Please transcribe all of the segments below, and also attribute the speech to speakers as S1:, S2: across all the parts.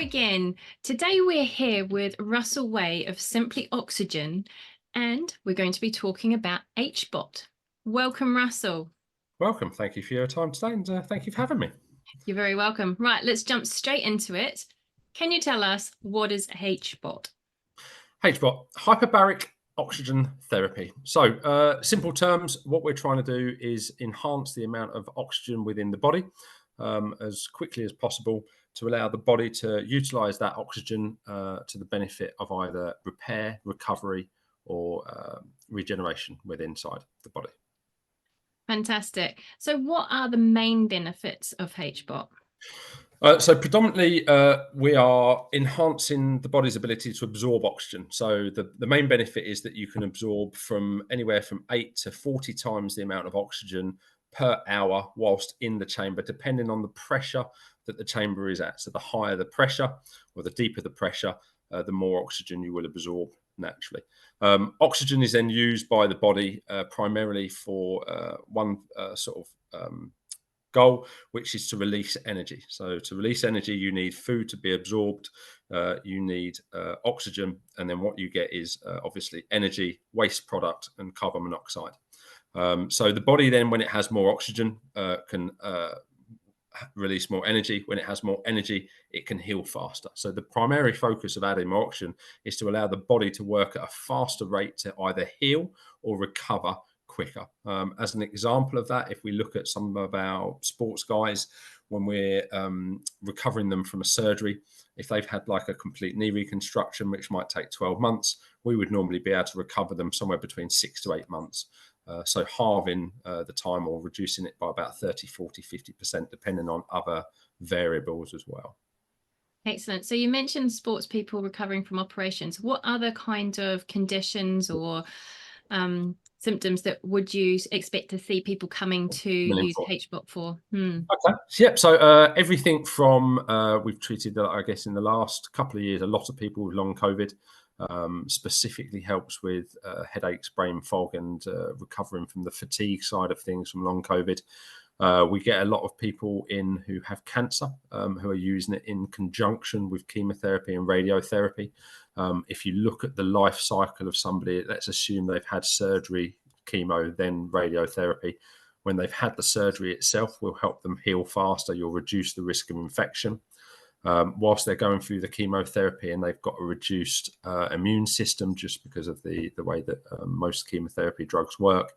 S1: again. Today we're here with Russell Way of Simply Oxygen, and we're going to be talking about HBOT. Welcome, Russell.
S2: Welcome. Thank you for your time today, and thank you for having me.
S1: You're very welcome. Right, let's jump straight into it. Can you tell us what is HBOT?
S2: HBOT, Hyperbaric Oxygen Therapy. So, simple terms, what we're trying to do is enhance the amount of oxygen within the body as quickly as possible to allow the body to utilize that oxygen to the benefit of either repair, recovery, or regeneration within inside the body.
S1: Fantastic. So what are the main benefits of HBOT?
S2: So predominantly, we are enhancing the body's ability to absorb oxygen. So the main benefit is that you can absorb from anywhere from 8 to 40 times the amount of oxygen per hour whilst in the chamber, depending on the pressure that the chamber is at. So the higher the pressure or the deeper the pressure, the more oxygen you will absorb naturally. Oxygen is then used by the body primarily for one sort of goal, which is to release energy. So to release energy, you need food to be absorbed, you need oxygen, and then what you get is obviously energy, waste product, and carbon monoxide. So the body then, when it has more oxygen, can release more energy. When it has more energy, it can heal faster. So the primary focus of adding more oxygen is to allow the body to work at a faster rate to either heal or recover quicker. As an example of that, if we look at some of our sports guys, when we're recovering them from a surgery, if they've had like a complete knee reconstruction, which might take 12 months, we would normally be able to recover them somewhere between 6 to 8 months. So halving the time or reducing it by about 30, 40, 50%, depending on other variables as well.
S1: Excellent. So you mentioned sports people recovering from operations. What other kind of conditions or symptoms that would you expect to see people coming to use HBOT for?
S2: Okay. Yep. So everything from we've treated, I guess, in the last couple of years, a lot of people with long COVID. Specifically helps with headaches, brain fog, and recovering from the fatigue side of things from long COVID. We get a lot of people in who have cancer who are using it in conjunction with chemotherapy and radiotherapy. If you look at the life cycle of somebody, let's assume they've had surgery, chemo, then radiotherapy. When they've had the surgery itself, will help them heal faster. You'll reduce the risk of infection. Whilst they're going through the chemotherapy and they've got a reduced immune system just because of the way that most chemotherapy drugs work,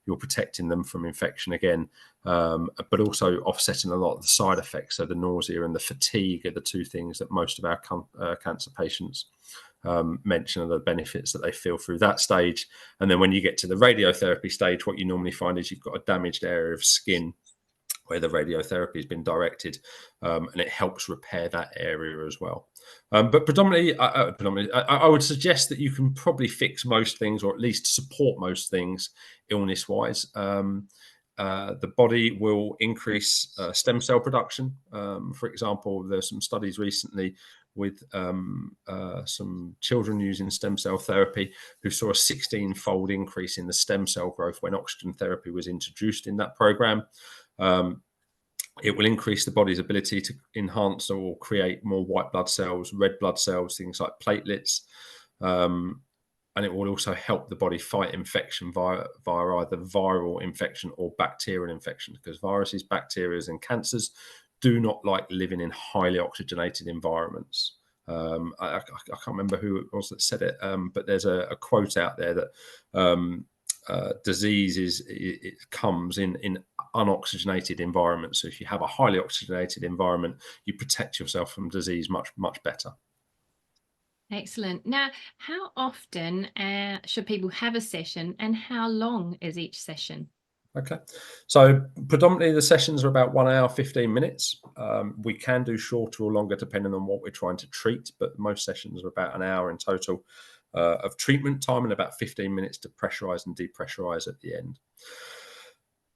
S2: you're protecting them from infection again, but also offsetting a lot of the side effects. So the nausea and the fatigue are the two things that most of our cancer patients mention are the benefits that they feel through that stage. And then when you get to the radiotherapy stage, what you normally find is you've got a damaged area of skin where the radiotherapy has been directed, and it helps repair that area as well. But predominantly, I would suggest that you can probably fix most things, or at least support most things illness-wise. The body will increase stem cell production. For example, there's some studies recently with some children using stem cell therapy who saw a 16-fold increase in the stem cell growth when oxygen therapy was introduced in that program. It will increase the body's ability to enhance or create more white blood cells, red blood cells, things like platelets. And it will also help the body fight infection via either viral infection or bacterial infection, because viruses, bacteria, and cancers do not like living in highly oxygenated environments. I can't remember who it was that said it, but there's a quote out there that disease it comes in unoxygenated environments. So if you have a highly oxygenated environment, you protect yourself from disease much better.
S1: Excellent. Now, how often should people have a session, and how long is each session?
S2: Okay, so predominantly the sessions are about 1 hour, 15 minutes. We can do shorter or longer depending on what we're trying to treat, but most sessions are about an hour in total of treatment time and about 15 minutes to pressurize and depressurize at the end.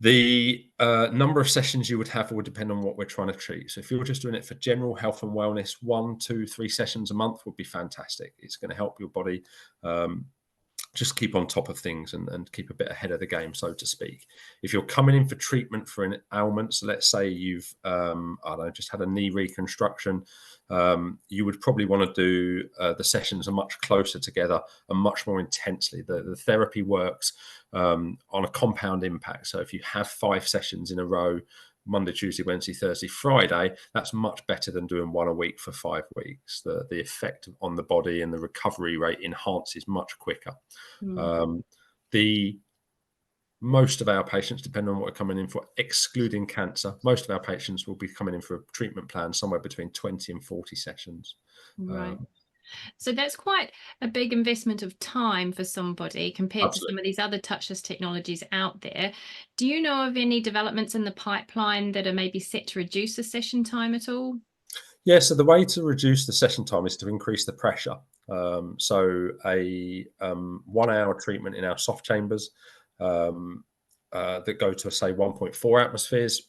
S2: The number of sessions you would have would depend on what we're trying to treat. So if you're just doing it for general health and wellness, 1, 2, 3 sessions a month would be fantastic. It's going to help your body just keep on top of things and keep a bit ahead of the game, so to speak. If you're coming in for treatment for an ailment, so let's say you've, I don't know, just had a knee reconstruction, you would probably want to do the sessions are much closer together and much more intensely. The therapy works on a compound impact. So if you have 5 sessions in a row, Monday, Tuesday, Wednesday, Thursday, Friday, that's much better than doing 1 a week for 5 weeks. The effect on the body and the recovery rate enhances much quicker. The most of our patients, depending on what we're coming in for, excluding cancer, most of our patients will be coming in for a treatment plan somewhere between 20 and 40 sessions.
S1: Right. So that's quite a big investment of time for somebody compared to some of these other touchless technologies out there. Do you know of any developments in the pipeline that are maybe set to reduce the session time at all?
S2: Yeah, so the way to reduce the session time is to increase the pressure. So a 1 hour treatment in our soft chambers that go to, say, 1.4 atmospheres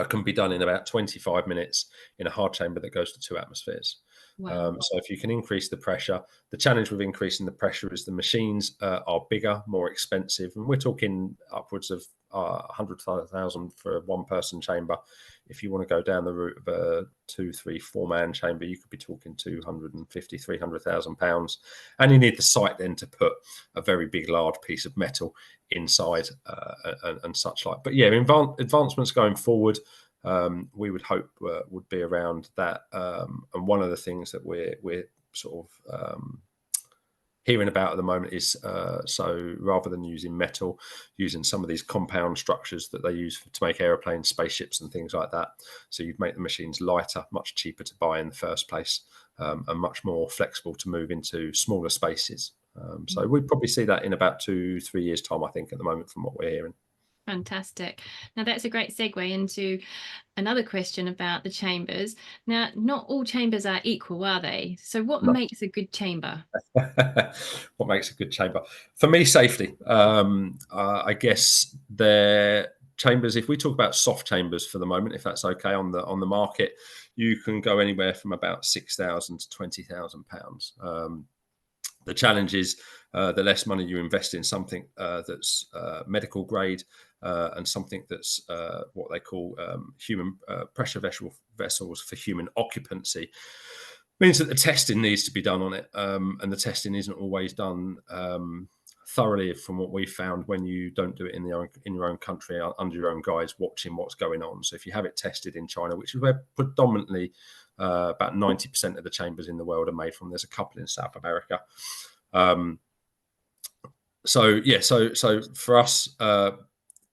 S2: can be done in about 25 minutes in a hard chamber that goes to 2 atmospheres.
S1: Wow.
S2: So if you can increase the pressure, the challenge with increasing the pressure is the machines are bigger, more expensive, and we're talking upwards of 100,000 for a 1-person chamber. If you want to go down the route of a 2, 3, 4-man chamber, you could be talking 250, 300,000 pounds, and you need the site then to put a very big, large piece of metal inside and such like. But yeah, advancements going forward, we would hope would be around that. And one of the things that we're sort of hearing about at the moment is so rather than using metal, using some of these compound structures that they use to make aeroplanes, spaceships, and things like that. So you'd make the machines lighter, much cheaper to buy in the first place, and much more flexible to move into smaller spaces. So we'd probably see that in about 2-3 years' time, I think, at the moment, from what we're hearing.
S1: Fantastic. Now that's a great segue into another question about the chambers. Now, not all chambers are equal, are they? So what makes a good chamber?
S2: What makes a good chamber? For me, safety. I guess their chambers, if we talk about soft chambers for the moment, if that's okay, on the market, you can go anywhere from about 6,000 to 20,000 pounds. The challenge is the less money you invest in something that's medical grade and something that's what they call human pressure vessels for human occupancy, means that the testing needs to be done on it. And the testing isn't always done thoroughly, from what we found, when you don't do it in your own country, under your own guise, watching what's going on. So if you have it tested in China, which is where predominantly about 90% of the chambers in the world are made from, there's a couple in South America. So for us,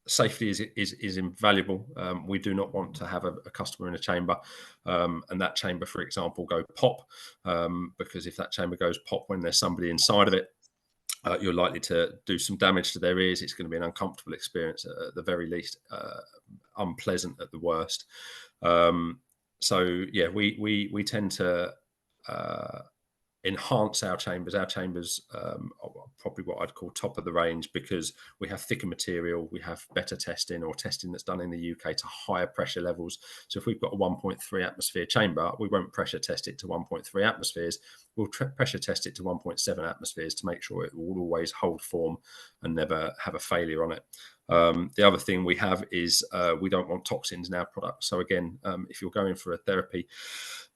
S2: safety is invaluable. We do not want to have a customer in a chamber and that chamber, for example, go pop, because if that chamber goes pop when there's somebody inside of it, you're likely to do some damage to their ears. It's going to be an uncomfortable experience at the very least, unpleasant at the worst. So yeah, we tend to enhance our chambers. Our chambers are probably what I'd call top of the range, because we have thicker material, we have better testing, or testing that's done in the UK to higher pressure levels. So if we've got a 1.3 atmosphere chamber, we won't pressure test it to 1.3 atmospheres. We'll pressure test it to 1.7 atmospheres to make sure it will always hold form and never have a failure on it. The other thing we have is we don't want toxins in our product. So again, if you're going for a therapy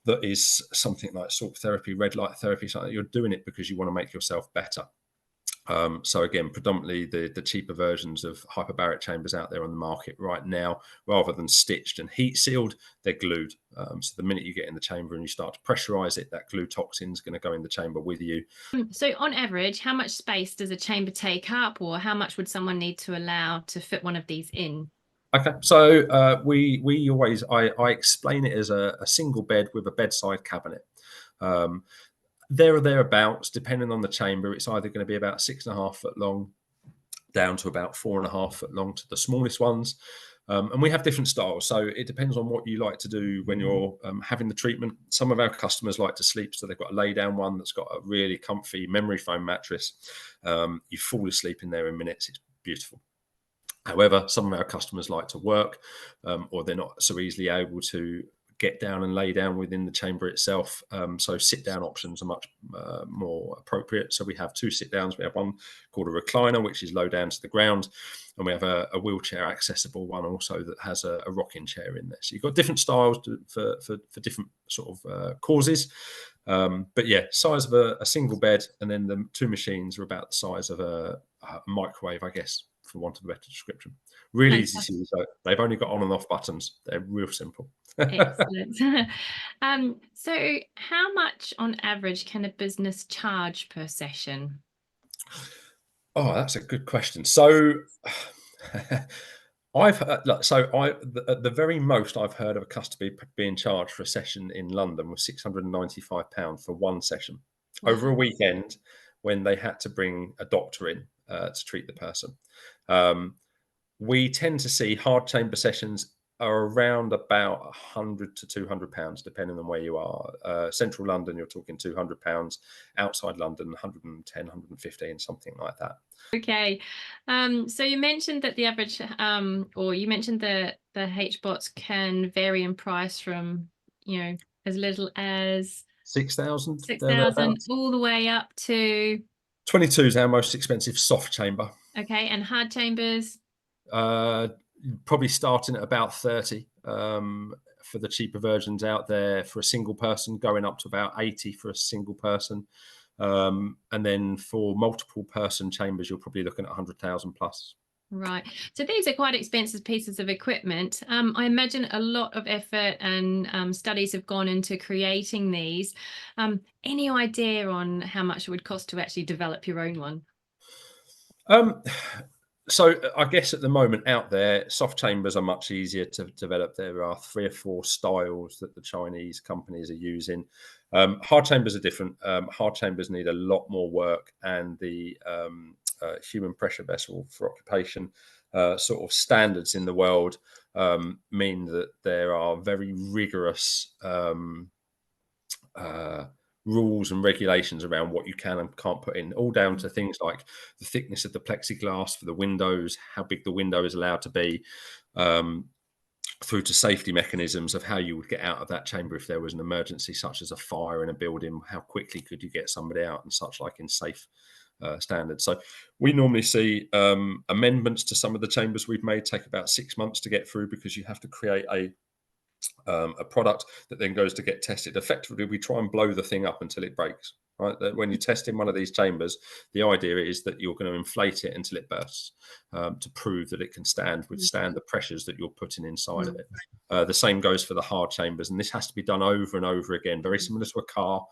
S2: that is something like salt therapy, red light therapy, something, you're doing it because you want to make yourself better. So again, predominantly the cheaper versions of hyperbaric chambers out there on the market right now, rather than stitched and heat sealed, they're glued. So the minute you get in the chamber and you start to pressurize it, that glue toxin is going to go in the chamber with you.
S1: So on average, how much space does a chamber take up, or how much would someone need to allow to fit one of these in?
S2: Okay, so we always, I explain it as a single bed with a bedside cabinet. There or thereabouts, depending on the chamber, it's either going to be about 6.5 foot long down to about 4.5 foot long to the smallest ones. And we have different styles. So it depends on what you like to do when you're having the treatment. Some of our customers like to sleep, so they've got a lay down one that's got a really comfy memory foam mattress. You fall asleep in there in minutes. It's beautiful. However, some of our customers like to work, or they're not so easily able to get down and lay down within the chamber itself. So sit down options are much more appropriate. So we have 2 sit downs. We have one called a recliner, which is low down to the ground, and we have a wheelchair accessible one also that has a rocking chair in there. So you've got different styles for different sort of causes. But yeah, size of a single bed, and then the 2 machines are about the size of a microwave, I guess, for want of a better description. Really easy to use. They've only got on and off buttons. They're real simple.
S1: Excellent. So how much on average can a business charge per session?
S2: Oh, that's a good question. So at the very most I've heard of a customer being charged for a session in London was £695 for one session.
S1: Wow.
S2: Over a weekend when they had to bring a doctor in to treat the person. We tend to see hard chamber sessions are around about £100 to £200, depending on where you are. Central London, you're talking £200. Outside London, 110, 115, something like that.
S1: Okay. So you mentioned that the average, or you mentioned the HBOTs can vary in price from, as little as
S2: 6,000,
S1: 6,000 all the way up to
S2: 22 is our most expensive soft chamber.
S1: Okay, and hard chambers?
S2: Probably starting at about 30 for the cheaper versions out there for a single person, going up to about 80 for a single person. And then for multiple person chambers, you're probably looking at 100,000 plus.
S1: Right. So these are quite expensive pieces of equipment. I imagine a lot of effort and studies have gone into creating these. Any idea on how much it would cost to actually develop your own one?
S2: So I guess at the moment out there, soft chambers are much easier to develop. There are 3 or 4 styles that the Chinese companies are using. Hard chambers are different. Hard chambers need a lot more work, and the human pressure vessel for occupation sort of standards in the world mean that there are very rigorous rules and regulations around what you can and can't put in, all down to things like the thickness of the plexiglass for the windows, how big the window is allowed to be, through to safety mechanisms of how you would get out of that chamber if there was an emergency, such as a fire in a building. How quickly could you get somebody out and such, like in safe standards. So we normally see amendments to some of the chambers we've made take about 6 months to get through, because you have to create a product that then goes to get tested. Effectively, we try and blow the thing up until it breaks. Right? When you test in one of these chambers, the idea is that you're going to inflate it until it bursts to prove that it can withstand the pressures that you're putting inside of it. The same goes for the hard chambers, and this has to be done over and over again, very similar to a car.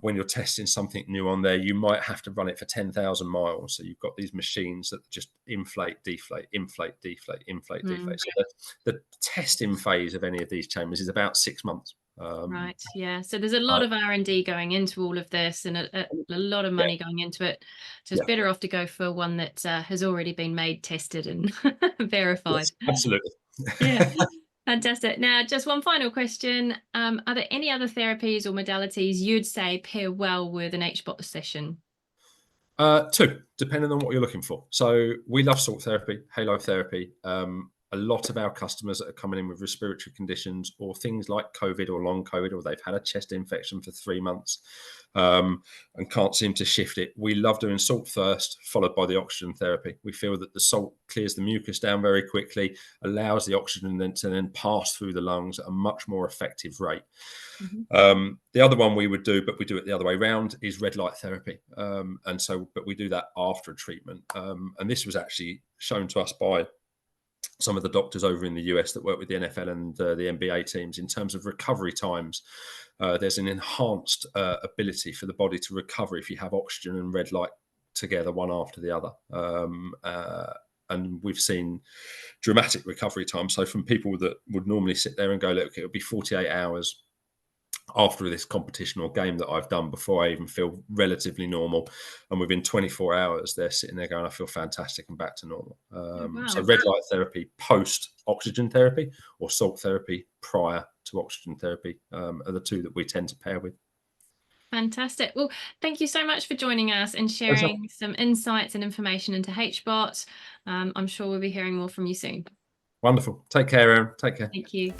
S2: When you're testing something new on there, you might have to run it for 10,000 miles. So you've got these machines that just inflate, deflate, inflate, deflate, inflate, deflate. So the testing phase of any of these chambers is about 6 months.
S1: Right. Yeah. So there's a lot of R&D going into all of this, and a lot of money going into it. So it's better off to go for one that has already been made, tested, and verified.
S2: Yes, absolutely.
S1: Yeah. Fantastic. Now, just one final question. Are there any other therapies or modalities you'd say pair well with an HBOT session?
S2: 2, depending on what you're looking for. So we love salt therapy, halo therapy. A lot of our customers that are coming in with respiratory conditions or things like COVID or long COVID, or they've had a chest infection for 3 months and can't seem to shift it. We love doing salt first, followed by the oxygen therapy. We feel that the salt clears the mucus down very quickly, allows the oxygen to then pass through the lungs at a much more effective rate. The other one we would do, but we do it the other way around, is red light therapy. But we do that after a treatment. And this was actually shown to us by some of the doctors over in the US that work with the NFL and the NBA teams in terms of recovery times. There's an enhanced ability for the body to recover if you have oxygen and red light together, one after the other. And we've seen dramatic recovery time. So from people that would normally sit there and go, look, it'll be 48 hours after this competition or game that I've done before I even feel relatively normal, and within 24 hours they're sitting there going, I feel fantastic and back to normal.
S1: Wow.
S2: So red light therapy post oxygen therapy, or salt therapy prior to oxygen therapy, are the 2 that we tend to pair with.
S1: Fantastic. Well, thank you so much for joining us and sharing some insights and information into HBOT. I'm sure we'll be hearing more from you soon.
S2: Wonderful. Take care, Aaron. Take care.
S1: Thank you.